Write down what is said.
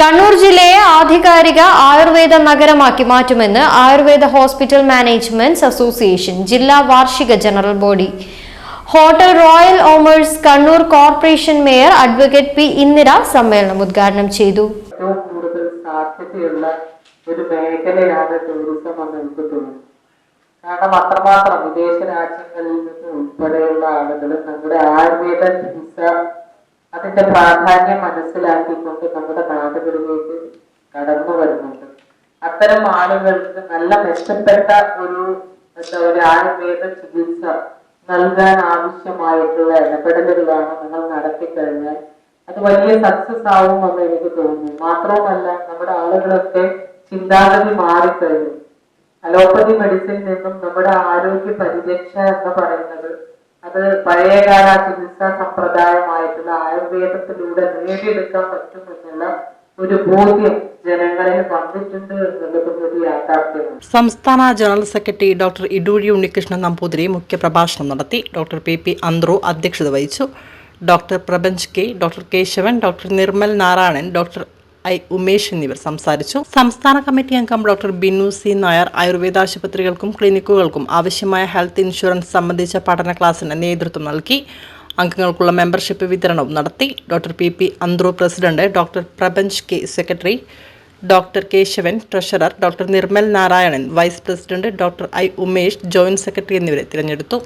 കണ്ണൂർ ജില്ലയെ ആധികാരിക ആയുർവേദ നഗരമാക്കി മാറ്റുമെന്ന് ആയുർവേദ ഹോസ്പിറ്റൽ മാനേജ്മെന്റ് അസോസിയേഷൻ ജില്ലാ വാർഷിക ജനറൽ ബോഡി. ഹോട്ടൽ റോയൽ ഓമേഴ്സ് Kannur corporation mayor advocate P Indira സമ്മേളനം ഉദ്ഘാടനം ചെയ്തു. ഏറ്റവും കൂടുതൽ സാധ്യതയുള്ള ഒരു മേഖലയാണ് ടൂറിസം എന്ന് എനിക്ക് തോന്നുന്നു. കാരണം അത്രമാത്രം വിദേശ രാജ്യങ്ങളിൽ നിന്ന് ഉൾപ്പെടെയുള്ള ആളുകൾ നമ്മുടെ ആയുർവേദ ചികിത്സ അതിന്റെ പ്രാധാന്യം മനസ്സിലാക്കിക്കൊണ്ട് നമ്മുടെ നാടുകളിലേക്ക് കടന്നു വരുന്നുണ്ട്. അത്തരം ആളുകൾക്ക് നല്ല മെച്ചപ്പെട്ട ഒരു ആയുർവേദ ചികിത്സ നൽകാൻ ആവശ്യമായിട്ടുള്ള ഇടപെടലുകളാണ് നിങ്ങൾ നടത്തിക്കഴിഞ്ഞാൽ അത് വലിയ സക്സസ് ആവുമെന്ന് എനിക്ക് തോന്നുന്നു. മാത്രവുമല്ല, നമ്മുടെ ആളുകളൊക്കെ ചിന്താഗതി മാറിക്കഴിഞ്ഞു. അലോപ്പതി മെഡിസിനിൽ നിന്നും നമ്മുടെ ആരോഗ്യ പരിരക്ഷ എന്ന് പറയുന്നത് അത് പഴയകാല ചികിത്സാ സമ്പ്രദായമായിട്ടുള്ള ആയുർവേദത്തിലൂടെ നേടിയെടുക്കാൻ പറ്റുമെന്നുള്ള ഒരു ബോധ്യം ജനങ്ങളിൽ വന്നിട്ടുണ്ട് എന്നുള്ളത് ഒരു യാഥാർത്ഥ്യമാണ്. സംസ്ഥാന general secretary doctor Idoozhi Unnikrishnan Namboothiri മുഖ്യപ്രഭാഷണം നടത്തി. ഡോക്ടർ പി അന്ത്രോ അധ്യക്ഷത വഹിച്ചു. Doctor Prapanch K, doctor Kesavan, doctor Nirmal Narayanan, doctor I Umesh എന്നിവർ സംസാരിച്ചു. സംസ്ഥാന കമ്മിറ്റി അംഗം ഡോക്ടർ ബിനു സി നായർ ആയുർവേദ ആശുപത്രികൾക്കും ക്ലിനിക്കുകൾക്കും ആവശ്യമായ ഹെൽത്ത് ഇൻഷുറൻസ് സംബന്ധിച്ച പഠന ക്ലാസിന് നേതൃത്വം നൽകി. അംഗങ്ങൾക്കുള്ള മെമ്പർഷിപ്പ് വിതരണവും നടത്തി. Doctor P Anthro president, doctor Prapanch K secretary, doctor Keshavan treasurer, doctor Nirmal Narayanan vice president, doctor I Umesh joint secretary എന്നിവരെ തിരഞ്ഞെടുത്തു.